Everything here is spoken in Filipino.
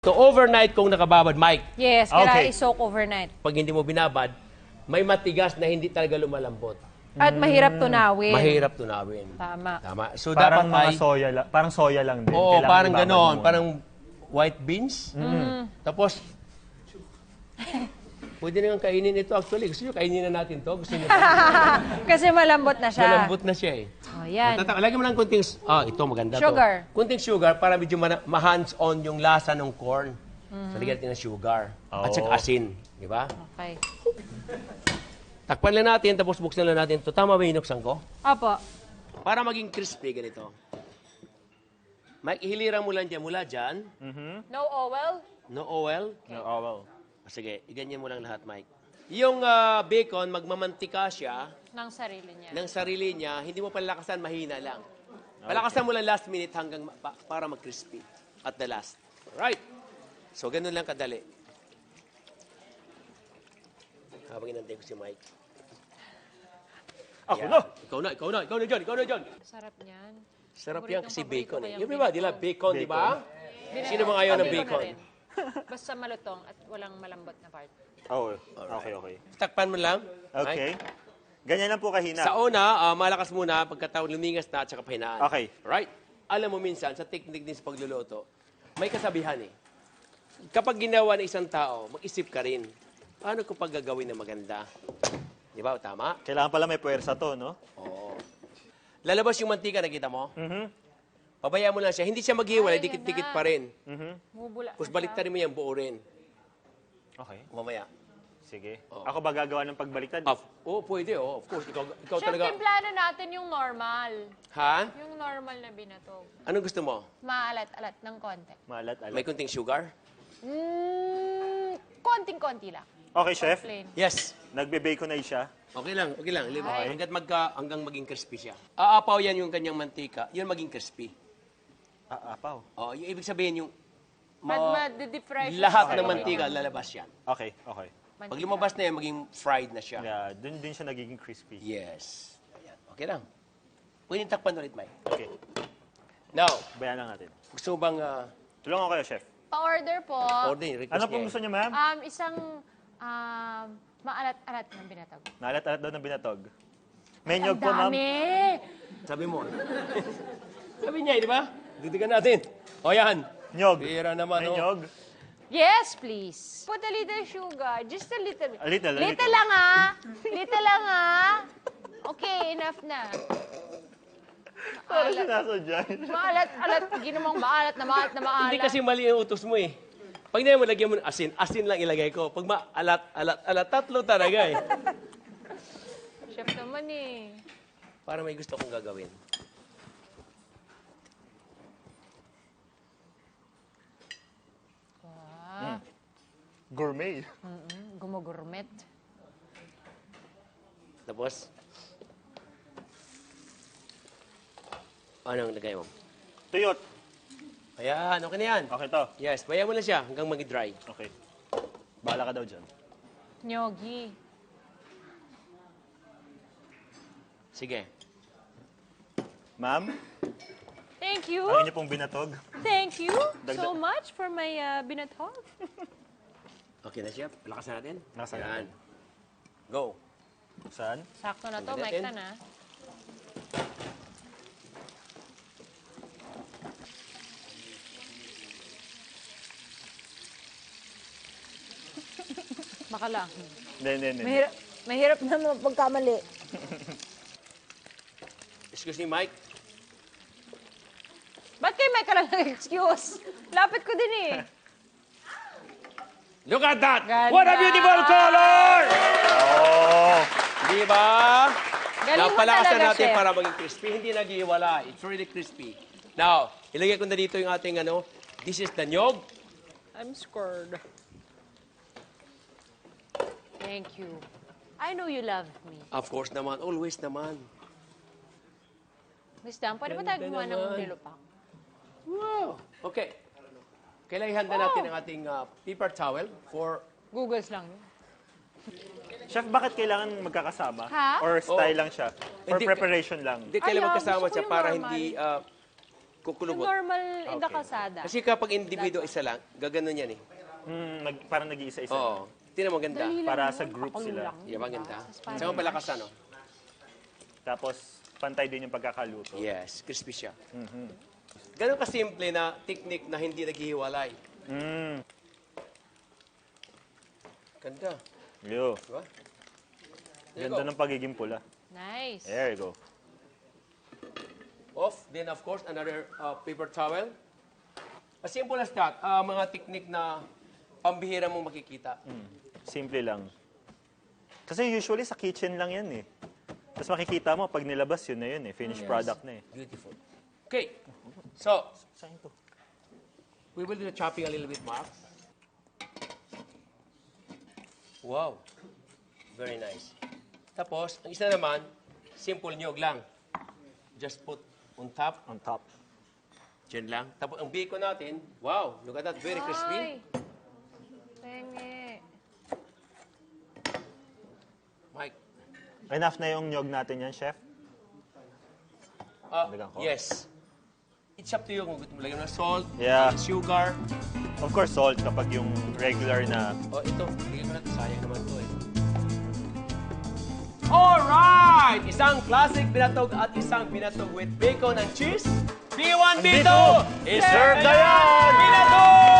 So overnight kung nakababad, Mike, Yes, kailangan i-soak overnight. pag hindi mo binabad, may matigas na hindi talaga lumalambot. At mahirap tunawin. Mahirap tunawin. Tama. Tama. So Parang dapat mga soya lang. Parang soya lang din. Oo, Kailangan parang ibabad ganon. mo muna. Parang white beans. Tapos, pwede nang kainin ito actually. Gusto nyo kainin na natin to? Gusto nyo Kasi malambot na siya. malambot na siya eh. Oh, yan. Lagyan mo lang kunting, ito maganda Sugar. to. Kunting sugar para medyo ma-hands-on yung lasa ng corn. So, lagyan natin ng sugar. At saka asin. Di ba? Okay. Takpan lang natin, tapos buksan lang natin ito. Tama ba yung inuksan ko? Opo. Para maging crispy, ganito. Mike, ihiliran mo lang dyan mula dyan. No oil? No oil. No, oh, well. Sige, iganyan mo lang lahat, Mike. Yung bacon, magmamantika siya Ng sarili niya. ng sarili niya. Hindi mo palakasan, mahina lang. Palakasan mo lang last minute hanggang para mag-crispy. At the last. Right. So, ganun lang kadali. Habang inantay ko si Mike. Ako na! Ikaw na dyan. Sarap niyan. Sarap yan kasi Paborito bacon ko eh. yung Everybody love bacon, di ba? Sino bang ayaw ng bacon? Basta malutong at walang malambot na part. Oh, okay. Takpan mo lang. Okay. Ganyan lang po kahina. Sa una, malakas muna, pagkataon lumingas na at saka pahinaan. Okay. Right? Alam mo minsan, sa technique din sa pagluluto, may kasabihan eh. Kapag ginawa ng isang tao, mag-isip ka rin. Paano ko pag gagawin na maganda? Di ba? Tama? Kailangan pala may puwersa to, no? Oo. Lalabas yung mantika, nakita mo? Pabayaan mo lang siya. Hindi siya maghiwalay, Ay, dikit-dikit yan na. pa rin. Bubula. Tapos baliktarin mo yan, buo rin. Okay. Mamaya. Sige. Oo. Ako ba gagawa ng pagbaliktad? Pwede. Of course. Ikaw Chef, talaga. timplano natin yung normal. Ha? Yung normal na binatog. Anong gusto mo? Maalat-alat ng konti. Maalat-alat. May kunting sugar? Konting-konti lang. Okay, chef. Plain. Yes. Nagbe-baconize siya. Okay lang. Ay. Hanggang maging crispy siya. Aapaw yan yung kanyang mantika, yun maging crispy. Apaw. Oh, yung ibig sabihin yung Mad-deep fry siya. lahat Okay, ng okay. mantika lalabas yan. Okay. Pag lumabas na yan, maging fried na siya. Yeah, dun din siya nagiging crispy. Yes. Ayan. Okay lang. Pwede takpan ulit, Mike. Okay. Now, Bayan lang natin. gusto mo bang Tulungan ko kayo, chef. Pa-order po. order yung request Ano niya pong eh. gusto niyo, ma'am? Isang maalat-alat ng binatog. Maalat-alat daw ng binatog. May nyog Ang po, ma'am. dami! Sabi mo. Sabi niya, di ba? Ditigan natin. O yan. Nyog. Bira naman, May oh. nyog. Yes, please. Put a little sugar. Just a little. A little. Little lang ah. Little lang ah. Okay, enough na. Parang sinasadya. Maalat-alat. Ginamang maalat na maalat na maalat. Hindi kasi mali yung utos mo eh. Pag hindi mo lagyan mo ng asin, asin lang ilagay ko. Pag alat, tatlo talaga eh. Chef naman eh. Para may gusto kong gagawin. Gourmet. Gumagurmet. Tapos, anong lagay mo? Tuyot. Ayan, okay na yan. Okay to. Yes, bayan mo na siya hanggang mag-dry. Okay. Bahala ka daw dyan. Gnocchi. Sige. Ma'am, Thank you. ang inyo pong binatog. Thank you Dagdag- so much for my binatog. Okay na siya. Lakasan natin. Lakasan Ayan. natin. Go. Saan? Sakto na to, Tanggalin Mike natin. na. Baka lang. Hindi. Mahirap na pagkamali. Excuse me, Mike. Ba't kayo may ka lang excuse? Lapit ko din eh. Look at that! Ganda! What a beautiful color! Oh! Di ba? Galing mo Napalakasan talaga, natin chef. para maging crispy. Hindi nag-iwala. It's really crispy. Now, ilagay ko na dito yung ating this is the nyog. I'm scared. Thank you. I know you love me. Of course naman. Always naman. Miss Dan, pwede ba Ganda tayo gumawa ng naman. nilupak? Wow. Okay. Kailangan ihanda natin ang ating paper towel for... Googles lang yun. Chef, bakit kailangan magkakasama? Ha? Or style lang siya? For Hindi- preparation lang? Hindi kailangan Ayaw, magkasama gusto ko siya yung para normal. hindi Yung kukulubot. normal in the Okay. kalsada. Kasi kapag individual isa lang, gaganon yan eh. Parang nag-iisa-isa. Oo. Tingnan mo, ganda. Dali lang Para yun, sa group pakulo sila. lang. Yeah, maganda. Parang Saka malakas ano? Tapos, pantay din yung pagkakaluto. Yes, crispy siya. Ganon kasimple na technique na hindi naghihiwalay. Mm. Ganda. Yo. Diba? There you Ganda go. ng pagiging pula. Nice. There you go. Off. Then, of course, another paper towel. As simple as that. Mga technique na pambihira mong makikita. Simple lang. Kasi usually sa kitchen lang yan eh. Tapos makikita mo, pag nilabas, yun na yun eh. Finished product na eh. Beautiful. Okay. So, Saan ito? we will do the chopping a little bit, Mark. Wow. Very nice. Tapos, ang isa naman, simple nyog lang. Just put on top. On top. Diyan lang. Tapos, ang bacon natin, wow, look at that, very crispy. Ay. Penge. Mike. Enough na yung nyog natin yan, chef? Lagyan ko? Yes. It's up to you kung gusto mo lagyan ng salt, Yeah. sugar. Of course, salt kapag yung regular na... Oh, ito, bigyan ko na ito. Sayang naman ito eh. Alright! Isang classic binatog at isang binatog with bacon and cheese. B1, B2! B2! Iserve na yan! Binatog!